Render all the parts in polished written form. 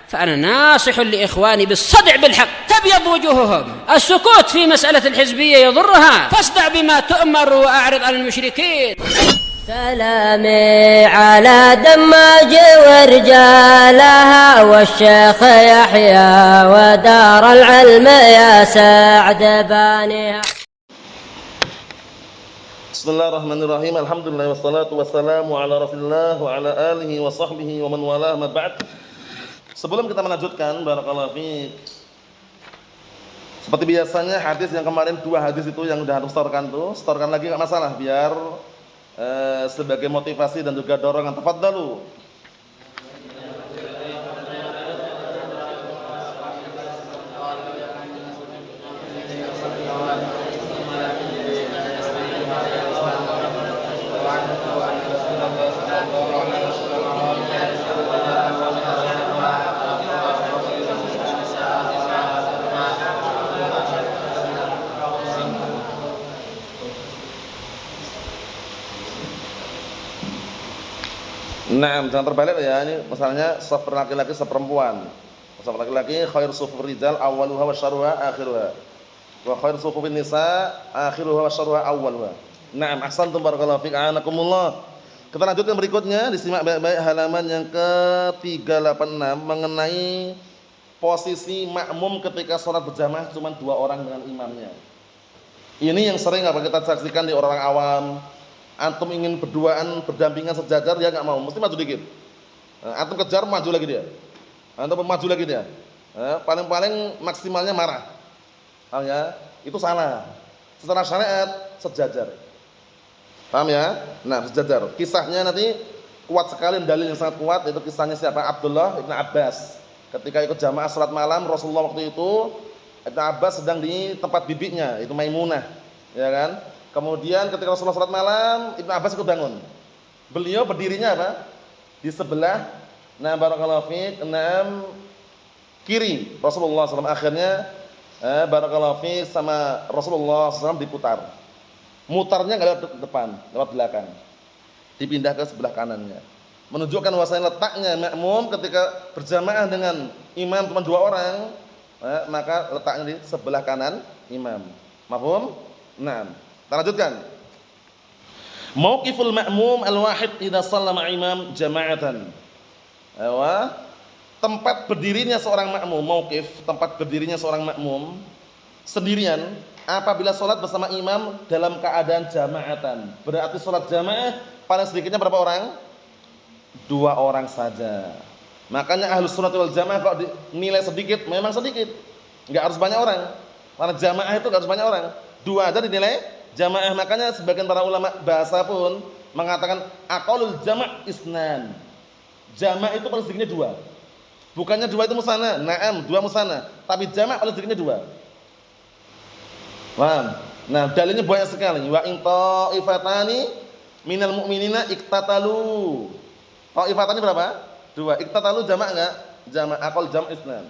فأنا ناصح لإخواني بالصدع بالحق تبيض وجوههم. السكوت في مسألة الحزبية يضرها، فاصدع بما تؤمر وأعرض عن المشركين. سلامي على دماج ورجالها والشيخ يحيى ودار العلم يا سعد بانيها. Bismillahirrahmanirrahim. Alhamdulillah wassalatu wassalamu ala Rasulillah wa ala alihi wa sahbihi wa man walah ma ba'd. Sebelum kita melanjutkan, barakallahu fiik. Seperti biasanya hadis yang kemarin, 2 hadis itu yang udah antum setorkan tuh, setorkan lagi enggak masalah, biar sebagai motivasi dan juga dorongan. Tafadhalu. Nah, jangan terbalik ya, ini masalahnya shaf laki-laki shaf perempuan. Shaf laki-laki khair sufufir rijal awwaluha wa syarruha akhiruha. Wa khair sufufin nisa akhiruha wa syarruha awwaluha. Naam, ahsantum barakallahu fiik, a'anakumullah. Kita lanjutkan berikutnya, disimak baik-baik halaman yang ke-386 mengenai posisi makmum ketika sholat berjamaah cuma 2 orang dengan imamnya. Ini yang sering kita saksikan di orang awam. Antum ingin berduaan, berdampingan sejajar, dia enggak mau, mesti maju dikit. Antum kejar, maju lagi dia. Antum maju lagi dia. Paling-paling maksimalnya marah. Paham ya? Itu salah. Secara syariat sejajar. Paham ya? Nah, sejajar. Kisahnya nanti kuat sekali, dalil yang sangat kuat, itu kisahnya siapa? Abdullah Ibn Abbas. Ketika ikut jamaah salat malam Rasulullah waktu itu, Ibn Abbas sedang di tempat bibinya, itu Maimunah, ya kan? Kemudian ketika Rasulullah salat malam, Ibn Abbas ikut bangun. Beliau berdirinya apa? Di sebelah, nah barakallahu fiik, kiri Rasulullah SAW. Akhirnya barakallahu fiik sama Rasulullah SAW diputar. Mutarnya enggak lewat depan, lewat belakang. Dipindah ke sebelah kanannya. Menunjukkan bahwasanya letaknya makmum ketika berjamaah dengan imam cuma 2 orang, maka letaknya di sebelah kanan imam. Mafhum? Naam. Kita lanjutkan. Mauqiful ma'mum al-wahid idza shallama imam jama'atan. Tempat berdirinya seorang makmum, mauqif, tempat berdirinya seorang makmum sendirian apabila salat bersama imam dalam keadaan jama'atan. Berarti salat jamaah paling sedikitnya berapa orang? 2 orang saja. Makanya Ahlus Sunnah wal Jamaah kalau dinilai sedikit, memang sedikit. Enggak harus banyak orang. Karena jamaah itu enggak harus banyak orang. 2 aja dinilai jamaah. Makanya sebagian para ulama bahasa pun mengatakan aqallul jama' isnan. Jama' itu paling sedikitnya 2. Bukannya 2 itu musanna, na'am, 2 musanna, tapi jama' paling sedikitnya 2. Paham? Nah, dalilnya banyak sekali. Wa in ta'ifatani minal mu'minina iqtatalu. Ta'ifatani berapa? 2. Iqtatalu jama' enggak? Jama', aqall jam' isnan.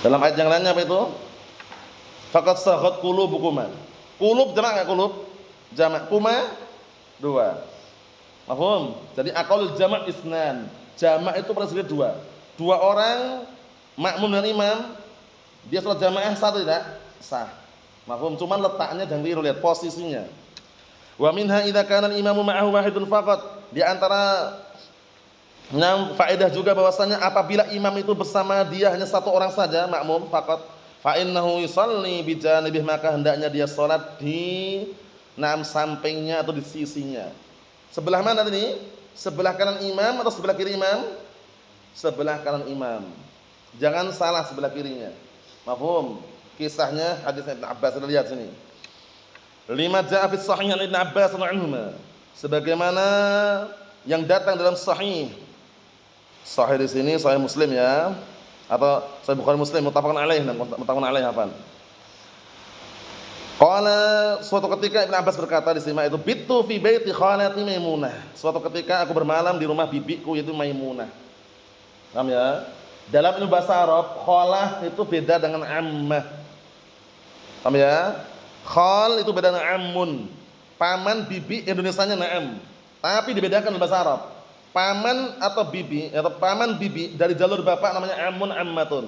Dalam ayat yang lainnya apa itu? Faqad saghat qulubukuma. Qulub jama' enggak qulub? Jama'. Kuma 2. Paham? Jadi aqallul jama' isnan. Jama' itu paling sedikit 2. 2 orang makmum dan imam, dia salat jamaah sah tidak? Sah. Paham? Cuman letaknya jangan keliru, lihat posisinya. Wa minha idza kana al-imamu ma'ahu wahidun faqat. Di antara faedah juga bahwasanya apabila imam itu bersama dia hanya 1 orang saja, makmum faqat, fa innahu yusalli bi janibih, maka hendaknya dia salat di sampingnya atau di sisinya. Sebelah mana tadi? Sebelah kanan imam atau sebelah kiri imam? Sebelah kanan imam. Jangan salah sebelah kirinya. Mafhum? Kisahnya hadis Ibn Abbas, kita lihat sini. Lima ja'a fi sahih Ibn Abbas radhiyallahu, sebagaimana yang datang dalam sahih. Sahih di sini sahih Muslim ya, atau sahih Bukhari Muslim muttafaqun alaih, apa? Qala, suatu ketika Ibn Abbas berkata di sini itu bitu fi baiti khalati Maimunah. Suatu ketika aku bermalam di rumah bibiku yaitu Maimunah. Paham ya? Dalam ilmu bahasa Arab, khalah itu beda dengan ammah. Paham ya? Khal itu beda dengan ammun. Paman, bibi Indonesianya na'am. Tapi dibedakan dalam bahasa Arab. paman atau bibi atau paman bibi dari jalur bapak namanya amun ammatun.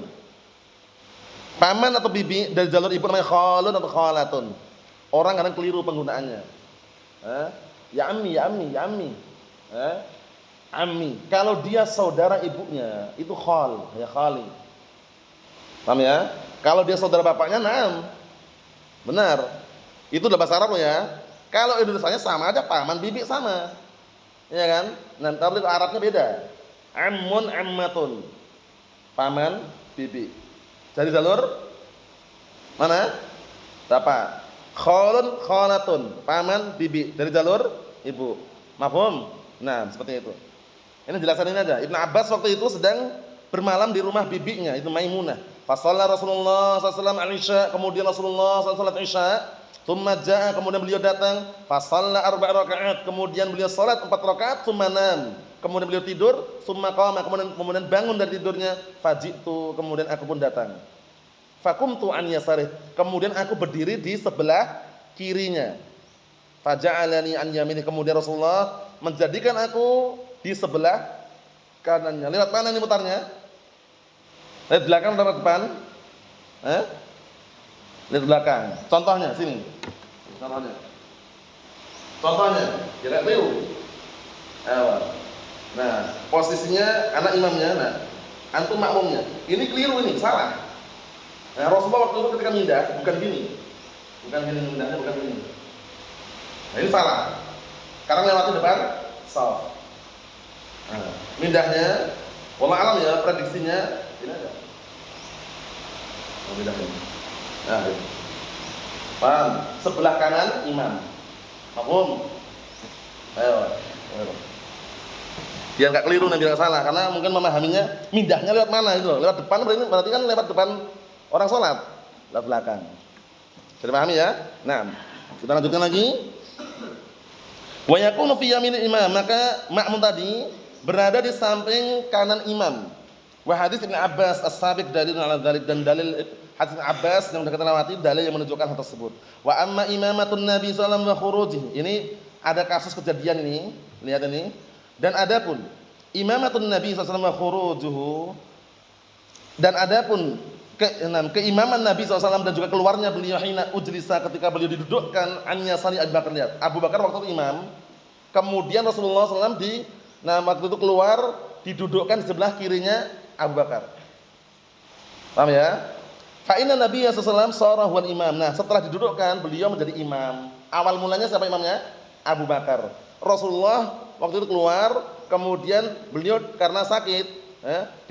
Paman atau bibi dari jalur ibu namanya khalun atau khalatun. Orang kadang keliru penggunaannya. Ya ammi, ya ammi, ya ammi. Ammi. Kalau dia saudara ibunya itu khal, ya khali. Paham ya? Kalau dia saudara bapaknya na'am. Benar. Itu udah bahasa Arab loh ya. Kalau Indonesianya sama aja, paman bibi sama. Ya kan? Nah, tapi Arabnya beda. Ammun ammatun. Paman bibi. Dari jalur mana? Bapak. Khalun khalatun. Paman bibi dari jalur ibu. Mafhum? Nah, seperti itu. Ini jelasan ini aja. Ibnu Abbas waktu itu sedang bermalam di rumah bibinya, itu Maimunah. Fasalla Rasulullah SAW al-Isya, kemudian Rasulullah SAW salat Isya. Tsumma jaa, kemudian beliau datang, fasalla 4 rakaat, kemudian beliau salat 4 rakaat, tsumma nam. Kemudian beliau tidur, tsumma qama, kemudian bangun dari tidurnya, faji'tu, kemudian aku pun datang. Fakumtu an yasarih, kemudian aku berdiri di sebelah kirinya. Faja'alani an yaminih, kemudian Rasulullah menjadikan aku di sebelah kanannya. Lewat mana ini mutarnya? Lewat belakang atau lewat depan? Lewat belakang. Contohnya sini. Contohnya, kira keliru. Nah, posisinya anak imamnya, nah, antum makmumnya. Ini keliru, ini salah. Nah, Rasulullah waktu itu ketika mindah bukan gini. Bukan gini mindahnya, bukan gini. Nah, ini salah. Karena lewati depan shaf. Nah, mindahnya, wallah alam ya, prediksinya ini aja. Mindahnya. Nah, paham? Sebelah kanan imam. Mafhum? Ayo. Biar enggak keliru dan biar enggak salah, karena mungkin memahaminya mindahnya lewat mana itu loh. Lewat depan berarti kan lewat depan orang salat, lewat belakang. Sudah pahami ya? Nah, kita lanjutkan lagi. Wa yakunu fi yaminil imam, maka makmum tadi berada di samping kanan imam. Wa hadis Ibnu Abbas as-sabiq dalilun ala dzalik, dan dalil hadis Ibnu Abbas yang sudah kita lewati dalil yang menunjukkan hal tersebut. Wa amma imamatun Nabi sallallahu alaihi wasallam wa khurujihi. Ini ada kasus kejadian ini, lihat ini. Dan adapun imamatun Nabi sallallahu alaihi wasallam wa khurujuhu, dan adapun keimaman Nabi SAW dan juga keluarnya beliau hina ujlisa, ketika beliau didudukkan an yasari Abu Bakar. Lihat, Abu Bakar waktu itu imam, kemudian Rasulullah SAW waktu itu keluar didudukkan di sebelah kirinya Abu Bakar. Paham ya? Fa inna Nabi SAW shara huwal imam. Nah, setelah didudukkan beliau menjadi imam. Awal mulanya siapa imamnya? Abu Bakar. Rasulullah waktu itu keluar, kemudian beliau karena sakit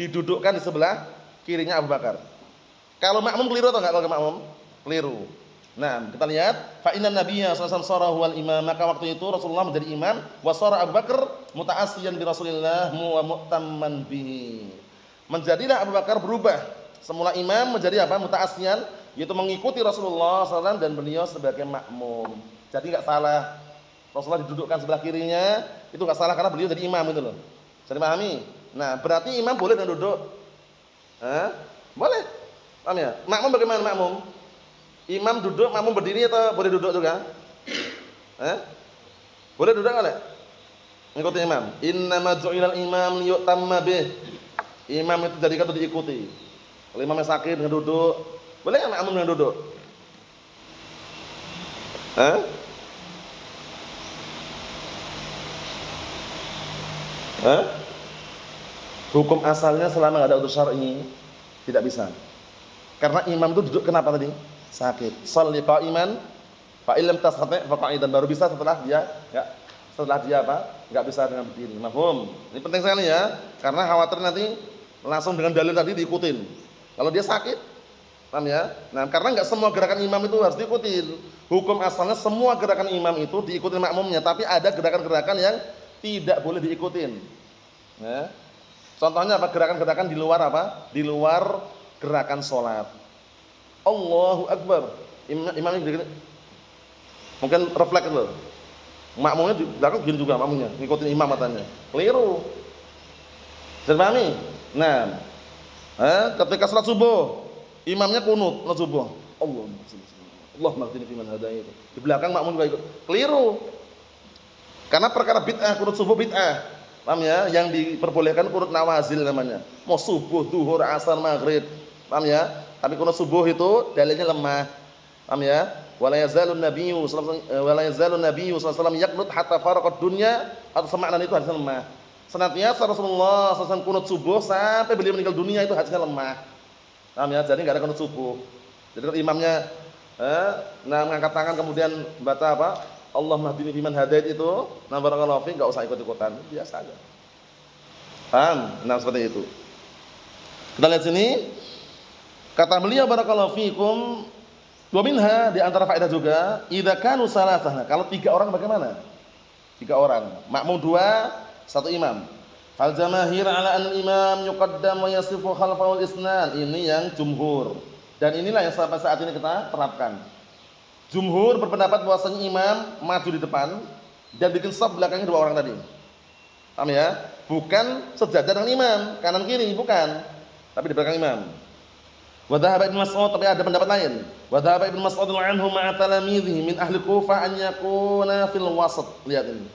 didudukkan di sebelah kirinya Abu Bakar. Kalau makmum keliru atau enggak kalau makmum? Keliru. Nah, kita lihat fa inna nabiyya sallallahu alaihi wasallam wal imam, maka waktu itu Rasulullah menjadi imam, wa shara Abu Bakar muta'assiyan bi Rasulillah wa mu'tamman bihi. Menjadilah Abu Bakar berubah, semula imam menjadi apa? Muta'assiyan, yaitu mengikuti Rasulullah SAW dan beliau sebagai makmum. Jadi enggak salah. Rasulullah didudukkan sebelah kirinya, itu enggak salah karena beliau jadi imam itu loh. Bisa dipahami? Nah, berarti imam boleh dan duduk. Boleh. Paham ya? Makmum bagaimana makmum? Imam duduk, makmum berdiri atau boleh duduk juga? Boleh duduk enggak? Mengikuti imam. Innama ju'ilal imam liyutamma bih. Imam itu jadikan untuk diikuti. Kalau imamnya sakit dengan duduk, boleh enggak makmum dengan duduk? Hukum asalnya selama enggak ada udzur syar'i tidak bisa. Karena imam itu duduk kenapa tadi? Sakit. Shalli qa'iman fa illam tastati' fa qa'idan, baru bisa setelah dia enggak bisa dengan berdiri. Mafhum? Ini penting sekali ya, karena khawatir nanti langsung dengan dalil tadi diikutin. Kalau dia sakit, paham ya? Nah, karena enggak semua gerakan imam itu harus diikutin. Hukum asalnya semua gerakan imam itu diikutin makmumnya, tapi ada gerakan-gerakan yang tidak boleh diikutin. Ya. Contohnya apa? Gerakan-gerakan di luar apa? Di luar gerakan sholat. Allahu Akbar. Imamnya gini. Mungkin refleks loh. Makmumnya di belakang gini juga makmumnya, ngikutin imam matanya. Keliru. Bisa pahami? Nah, ketika sholat subuh, imamnya kunut sholat subuh. Allahumma hdini fiman hadait. Di belakang makmum juga ikut. Keliru. Karena perkara bid'ah, kunut subuh bid'ah. Paham ya? Yang diperbolehkan kunut nawazil namanya. Mau subuh, zuhur, asar, maghrib. Paham ya? Tapi kunut subuh itu dalilnya lemah. Paham ya? Wala yazalun nabiyyu sallallahu alaihi wasallam yaqnut hatta faraqad dunya atau semakna itu hadisnya lemah. Senantiasa Rasulullah SAW kunut subuh sampai beliau meninggal dunia itu hadisnya lemah. Paham ya? Jadi enggak ada kunut subuh. Jadi kalau imamnya mengangkat tangan kemudian baca apa? Allahumma hdini fiman hadait itu, nah barakallahu fiik enggak usah ikut-ikutan, biasa aja. Paham? Nah, seperti itu. Kita lihat sini. Kata beliau barakallahu fiikum, wa minha di antara faedah juga, idza kanu salasah. Kalau 3 orang bagaimana? 3 orang, makmum 2, 1 imam. Fal jamaahir ala al-imam yuqaddam wa yasifu khalfahu al-isnan. Ini yang jumhur. Dan inilah yang sampai saat ini kita terapkan. Jumhur berpendapat bahwasanya imam maju di depan dan bikin shaf belakangnya 2 orang tadi. Paham ya? Bukan sejajar dengan imam, kanan kiri, bukan. Tapi di belakang imam. Wa dhahaba Ibnu Mas'ud, tapi ada pendapat lain. Wa dhahaba Ibnu Mas'ud anhu ma'a talamidhihi min ahli Kufah an yakuna fil wasat. Lihat ini.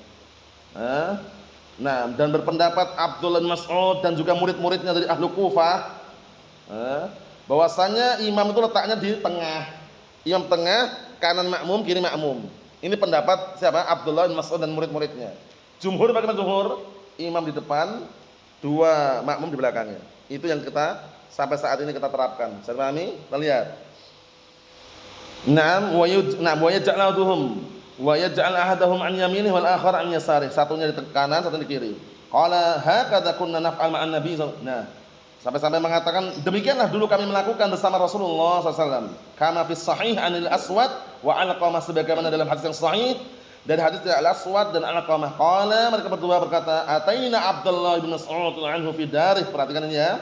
Nah, dan berpendapat Abdullah bin Mas'ud dan juga murid-muridnya dari ahli Kufah bahwasanya imam itu letaknya di tengah. Imam tengah, kanan makmum, kiri makmum. Ini pendapat siapa? Abdullah bin Mas'ud dan murid-muridnya. Jumhur bagaimana jumhur? Imam di depan, 2 makmum di belakangnya. Itu yang kita sampai saat ini kita terapkan. Bisa dipahami? Kita lihat. Naam wa yaj'aluhum wa yaj'al ahadahum an yaminihi wal akhar an yasarihi. Satunya di kanan, satunya di kiri. Qala hakadha kunna naf'al ma'an nabi. Nah, sampai-sampai mengatakan demikianlah dulu kami melakukan bersama Rasulullah SAW. Kama fis sahih anil aswad wa alqamah, sebagaimana dalam hadis yang sahih dari hadis al aswad dan alqamah. Qala, mereka berdua berkata, ataina Abdullah bin Mas'ud anhu fi darih. Perhatikan ini ya.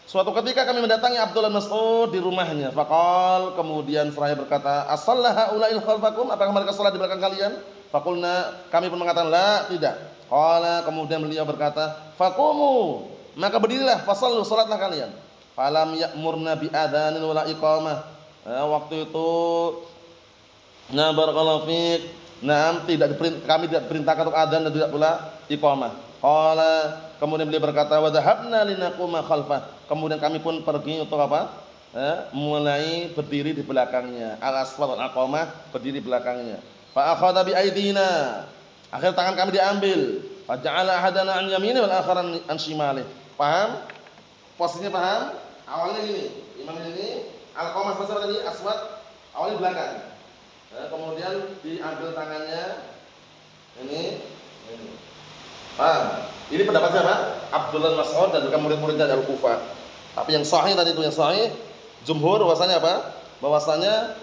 Suatu ketika kami mendatangi Abdullah bin Mas'ud di rumahnya. Faqal, kemudian seraya berkata, asallaha ulail khalfakum, apakah mereka salat di belakang kalian? Faqulna, kami pun mengatakan la, tidak. Qala, kemudian beliau berkata, faqumu, maka berdirilah, fasallu, salatlah kalian. Falam ya'murna bi adzanin wala iqamah. Waktu itu barakallahu fiik, kami tidak diperintahkan untuk adzan dan tidak pula iqamah. Qala, kemudian beliau berkata, wa dhahabna linaquma khalfah. Kemudian kami pun pergi untuk apa? Mulai berdiri di belakangnya. Al-aswad wal aqamah, berdiri di belakangnya. Fa akhadha bi aidina. Akhir tangan kami diambil. Fa ja'ala ahadana an yamini wal akhar an shimali. Paham? Posisinya paham? Awalnya gini, imam ini al-qamah seperti tadi, aswad awalnya di belakang. Kemudian diambil tangannya ini. Paham? Ini pendapat siapa? Abdullah bin Mas'ud dan juga murid-muridnya dari Kufah. Tapi yang sahih tadi itu, yang sahih jumhur bahwasanya apa? Bahwasanya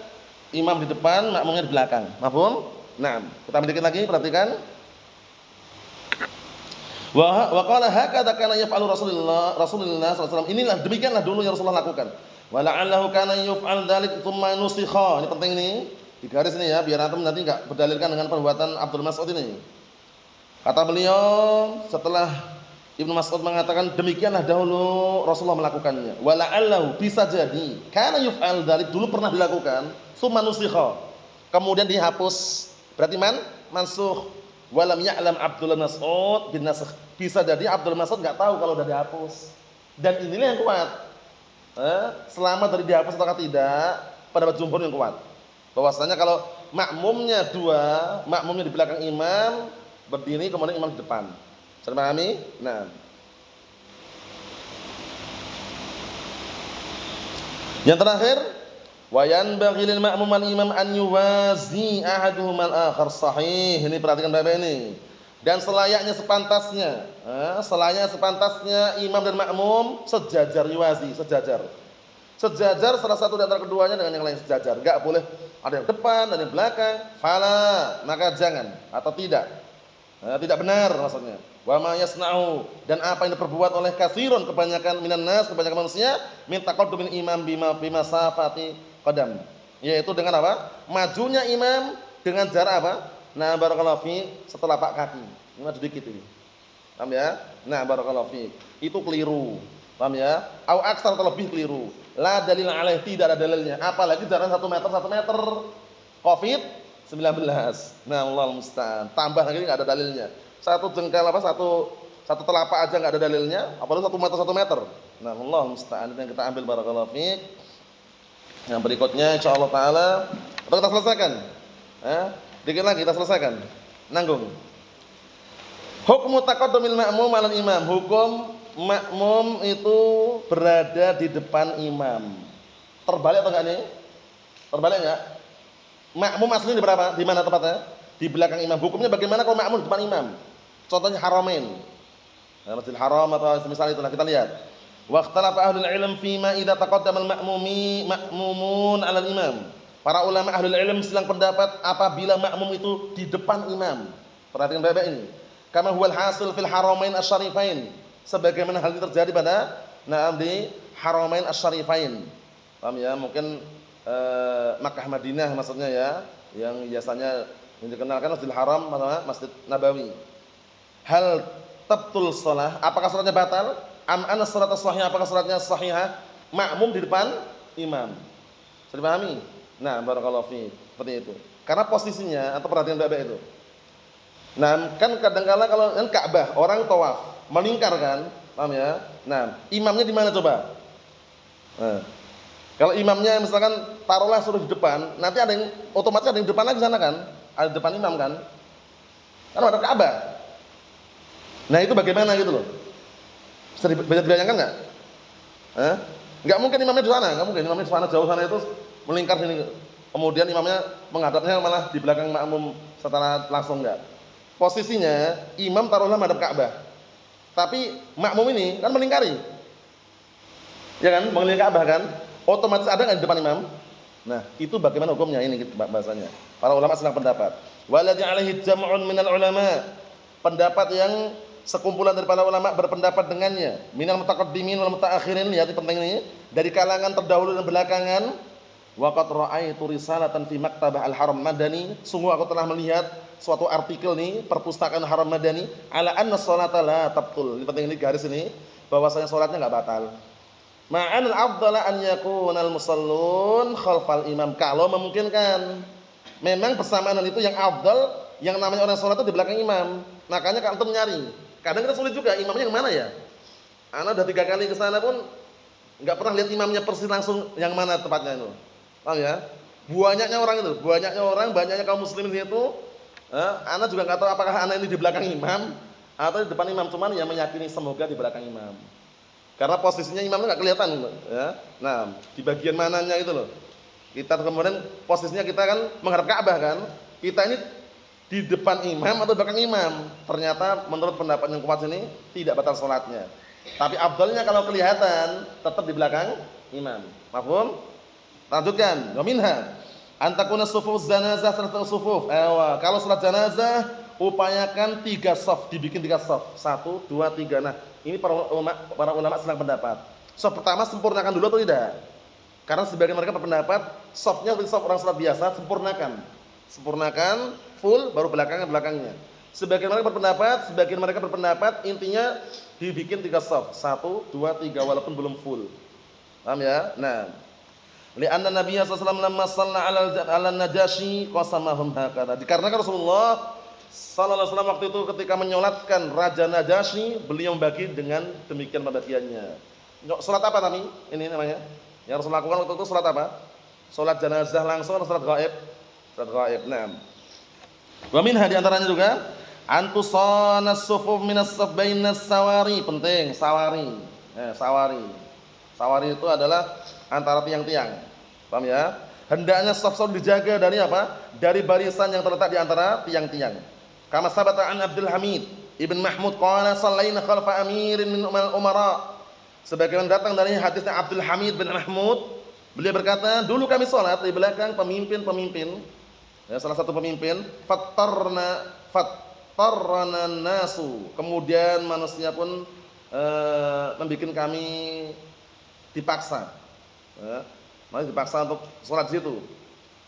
imam di depan, makmumnya di belakang. Paham? Nah, kita sedikit lagi, perhatikan. Wa qala hakadha kana yaf'alu Rasulullah sallallahu alaihi wasallam. Inilah demikianlah dulu yang Rasulullah lakukan. Wa la'allahu kana yuf'al dzalik tsumma nusikha. Ini penting ini. Di garis ini ya, biar antum nanti enggak berdalilkan dengan perbuatan Abdul Mas'ud ini. Kata beliau setelah Ibnu Mas'ud mengatakan demikianlah dahulu Rasulullah melakukannya. Wa la'allahu, bisa jadi kana yuf'al dzalik, dulu pernah dilakukan, tsumma nusikha. Kemudian dihapus. Berarti mansukh. Walam ya'lam Abdullah Mas'ud bin nasakh. Bisa jadi Abdul Mas'ud enggak tahu kalau sudah dihapus. Dan inilah yang kuat. Selamat dari dihapus atau tidak, pendapat jumhur yang kuat. Bahwasanya kalau makmumnya 2, makmumnya di belakang imam, berdiri kemudian imam di depan. Bisa dipahami? Nah. Yang terakhir, wa yanbaghi lil ma'mum wal imam an yuwazi ahaduhum al akhar, sahih. Ini perhatikan baik-baik ini. Dan selayaknya sepantasnya imam dan makmum sejajar, yuwazi, sejajar. Sejajar salah satu di antara keduanya dengan yang lain sejajar. Enggak boleh ada yang depan, ada yang belakang. Fala, maka jangan atau tidak. Tidak benar maksudnya. Wa ma yasna'u, dan apa yang diperbuat oleh katsirun, kebanyakan minan nas, kebanyakan manusia, min taqaddumil imam bima safati qadam, yaitu dengan apa? Majunya imam dengan jarak apa? Nah, barakallahu fi, setelah telapak kaki. Ini maju dikit ini. Paham ya? Nah, barakallahu fi. Itu keliru. Paham ya? Au aksar, atau lebih keliru. La dalil alaih, tidak ada dalilnya. Apalagi jarak 1 meter. Covid-19. Nah, Allahul musta'an. Tambah lagi enggak ada dalilnya. Satu jengkal apa? Satu Satu telapak aja enggak ada dalilnya, apalagi 1 meter. Nah, Allah musta'an, yang kita ambil barakallahu fiik. Yang berikutnya insyaallah taala atau kita selesaikan. Dikit lagi kita selesaikan. Nanggung. Hukmu taqaddumil ma'mum 'alal imam. Hukum makmum itu berada di depan imam. Terbalik atau enggak nih? Terbalik enggak? Makmum aslinya di berapa? Di mana tempatnya? Di belakang imam. Hukumnya bagaimana kalau makmum di depan imam? Contohnya Haramain. Masjidil Haram atau semisal itu, kita lihat. Wa ikhtalafa ahlul ilm fima idza taqaddama al-ma'mumun 'alal imam. Para ulama ahlul ilm silang pendapat apabila makmum itu di depan imam. Perhatikan baik-baik ini. Kama huwal hasil fil haramain asy-syarifain. Sebagaimana hal ini terjadi pada di Haramain asy-syarifain. Paham ya? Mungkin Makkah Madinah maksudnya ya, yang biasanya yang dikenalkan Masjidil Haram atau Masjid Nabawi. Hal tabtul shalah, apakah salatnya batal? Am anna salata shahihah, apakah salatnya sahihah? Makmum di depan imam. Sudah dipahami? Nah, barakallahu fiik. Seperti itu. Karena posisinya atau perhatian baik-baik itu. Nah, kan kadang-kala kalau kan Ka'bah, orang tawaf, melingkar kan? Paham ya? Nah, imamnya di mana coba? Nah, kalau imamnya misalkan taruhlah suruh di depan, nanti ada yang otomatis ada yang di depan lagi sana kan? Ada di depan imam kan? Kan ada Ka'bah. Nah, itu bagaimana gitu loh? Bisa dibayangkan enggak? Enggak mungkin imamnya di sana, enggak mungkin imamnya di sana jauh sana itu melingkar sini. Kemudian imamnya menghadapnya malah di belakang makmum secara langsung enggak. Posisinya imam taruhlah menghadap Ka'bah. Tapi makmum ini kan melingkari. Ya kan? Mengelilingi Ka'bah kan? Otomatis ada enggak di depan imam? Nah, itu bagaimana hukumnya ini bahasanya. Para ulama sedang pendapat. Waladhi 'alaihi jam'un minal ulama. Pendapat yang sekumpulan dari para ulama berpendapat dengannya. Minal mutaqaddimin wal mutaakhirin, lihat penting ini, dari kalangan terdahulu dan belakangan. Wa qad ra'aitu risalatan fi maktabah al-Haram Madani. Sungguh aku telah melihat suatu artikel nih, perpustakaan Haram Madani, ala anna sholata la tabtul. Ini penting, ini garis ini, bahwasanya salatnya enggak batal. Ma'an al-afdala an yakuna al-musallun khalfal imam. Kalau memungkinkan. Memang bersamaan itu yang afdal, yang namanya orang salat itu di belakang imam. Makanya kalau antum nyari, kadang kita sulit juga imamnya yang mana ya? Ana udah 3 kali ke sana pun enggak pernah lihat imamnya persis langsung yang mana tempatnya itu. Paham ya? Banyaknya orang itu, banyaknya kaum muslimin itu. Ana juga enggak tahu apakah ana ini di belakang imam atau di depan imam, cuman ya meyakini semoga di belakang imam. Karena posisinya imamnya enggak kelihatan, ya. Nah, di bagian mananya itu loh. Kita kemudian posisinya kita kan menghadap Ka'bah kan. Kita ini di depan imam atau di belakang imam. Ternyata menurut pendapat yang kuat ini tidak batal salatnya. Tapi afdalnya kalau kelihatan tetap di belakang imam. Mafhum? Lanjutkan. Wa minha an takuna sufuf janazah salatu sufuf. Kalau salat janazah upayakan 3 shaf, dibikin 3 shaf. 1 2 3. Nah, ini para ulama sedang pendapat. Shaf pertama sempurnakan dulu atau tidak? Karena sebagian mereka berpendapat shafnya seperti shaf orang salat biasa, sempurnakan full baru belakangnya. Sebagian mereka berpendapat intinya dibikin 3 shaf. 1 2 3 walaupun belum full. Paham ya? Nah, li'anna Nabiya sallallahu alaihi wasallam lamma shalla 'ala an-Najasyi qasamahum hakadha. Dikarenakan Rasulullah sallallahu alaihi wasallam waktu itu ketika menyolatkan Raja Najasyi, beliau membagi dengan demikian pembagiannya. Salat apa tadi? Ini namanya. Yang Rasul lakukan waktu itu salat apa? Salat janazah langsung atau salat gaib? Salat gaib. Naam. Wa minha di antaranya juga antusana sufuf minas sabainas sawari. Penting, sawari. Sawari. Sawari itu adalah antara tiang-tiang. Paham ya? Hendaknya saf-saf dijaga dari apa? Dari barisan yang terletak di antara tiang-tiang. Kama sabata an Abdul Hamid Ibn Mahmud qala sallaina khalfa amirin min umara. Sebagaimana datang dari hadisnya Abdul Hamid bin Mahmud, beliau berkata, dulu kami salat di belakang pemimpin-pemimpin. Ya, salah satu pemimpin, fattarna nasu. Kemudian manusia pun membikin kami dipaksa. Ya, dipaksa untuk salat di situ.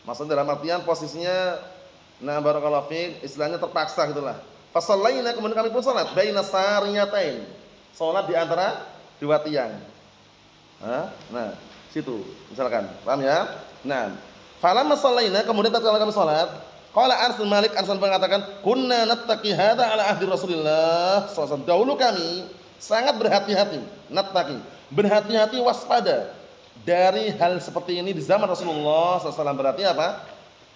Maksudnya dalam artian posisinya barakallahu fiik, istilahnya terpaksa gitulah. Fasallaina, kemudian kami pun salat baina sariyatain. Salat di antara 2 tiang. Nah, situ misalkan. Paham ya? Nah, falamma shallaina, kemudian tatkala kami salat, Qala Anas bin Malik, Anas mengatakan, "Kunna nattaqi hadza ala ahdi Rasulillah SAW." Dahulu kami sangat berhati-hati, nattaqi, berhati-hati waspada dari hal seperti ini di zaman Rasulullah SAW. Berarti apa?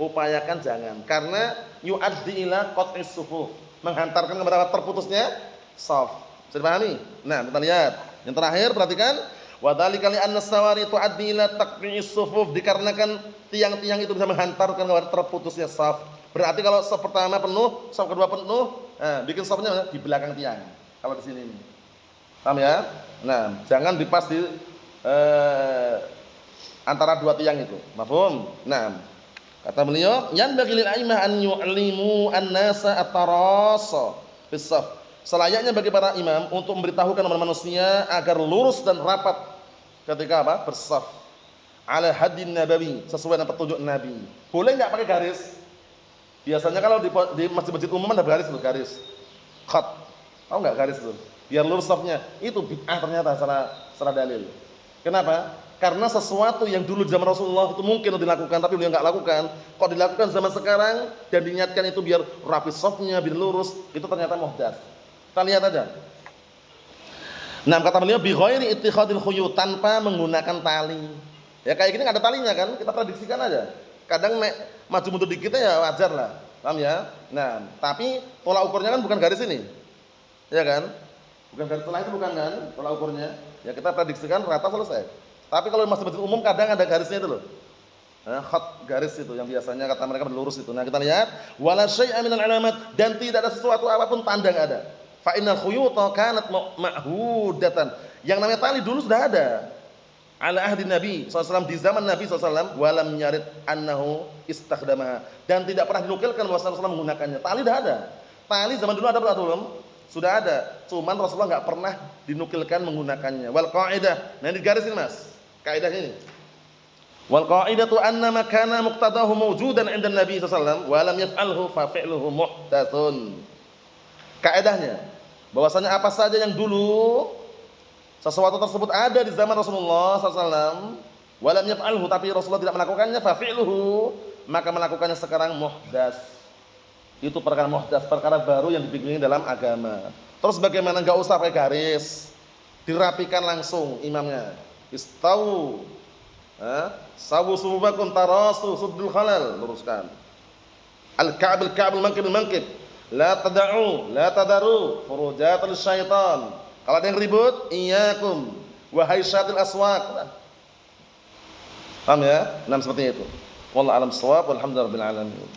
Upayakan jangan, karena yu'addi ila qat'is sufuf, menghantarkan kepada terputusnya shaf. Bisa dipahami? Nah, kita lihat. Yang terakhir perhatikan, wa dzalika li anna sawari tu'addi ila taqti'is sufuf, dikarenakan tiang-tiang itu bisa menghantarkan kepada terputusnya shaf. Berarti kalau shaf pertama penuh, shaf kedua penuh, bikin shafnya di belakang tiang. Kalau di sini. Paham ya? Nah, jangan dipas di antara dua tiang itu. Mafhum? Nah, kata beliau, yan bagi lil a'immah an yu'limu an-nasa at-tarasa fis shaf. Selayaknya bagi para imam untuk memberitahukan kepada manusia agar lurus dan rapat ketika apa? Bersaf. Ala hadin nabawi, sesuai dengan petunjuk Nabi. Boleh enggak pakai garis? Biasanya kalau di masjid-masjid umum ada garis loh, garis. Khat. Tahu enggak garis itu? Biar lurus safnya. Itu bid'ah ternyata secara dalil. Kenapa? Karena sesuatu yang dulu zaman Rasulullah itu mungkin dilakukan, tapi beliau enggak lakukan. Kok dilakukan zaman sekarang dan diniatkan itu biar rapi safnya, biar lurus, itu ternyata muhdats. Kita lihat aja. Nah, kata beliau bi ghairi ittikhadil khuyut, tanpa menggunakan tali. Ya kayak gini enggak ada talinya kan? Kita prediksikan aja. Kadang maju mundur dikit ya wajar lah. Paham ya? Nah, tapi tolak ukurnya kan bukan garis ini. Ya kan? Bukan garis tolak itu bukan kan? Tolak ukurnya. Ya kita prediksikan rata selesai. Tapi kalau masjid-masjid umum kadang ada garisnya itu loh. Khat garis itu yang biasanya kata mereka berlurus itu. Nah, kita lihat wala syai'a minal alamat, dan tidak ada sesuatu apapun tanda enggak ada. Fa innal khuyuta kanat ma'hudatan. Yang namanya tali dulu sudah ada. Ala ahdi Nabi SAW, di zaman Nabi SAW, walam nyarid annahu istakhdamaha, dan tidak pernah dinukilkan bahwa Rasulullah menggunakannya. Tali sudah ada. Tali zaman dulu ada belum? Sudah ada. Cuman Rasulullah enggak pernah dinukilkan menggunakannya. Wal qaidah. Nah, di garis ini Mas. Kaidah ini. Wal qaidatu anna ma kana muqtadahu mawjudan 'inda Nabi SAW wa lam yaf'alhu fa fi'luhu muhdatsun. Kaidahnya bahwasanya apa saja yang dulu sesuatu tersebut ada di zaman Rasulullah SAW, wa lam yaf'alhu, tapi Rasulullah tidak melakukannya, fa fi'luhu, maka melakukannya sekarang muhdats. Itu perkara muhdats, perkara baru yang dibikin dalam agama. Terus bagaimana? Enggak usah pakai garis. Dirapikan langsung imamnya. Istau. Sawu sububakum tarasu suddul khalal, luruskan. Al-ka'b al-ka'b al-mankib al-mankib. La tada'u, la tadaru furujatul syaitan. Kalau ada yang ribut, iyyakum wahai syatil aswaq. Paham ya? Nah, seperti itu. Wallahu a'lam bissawab, walhamdulillahirabbil alamin.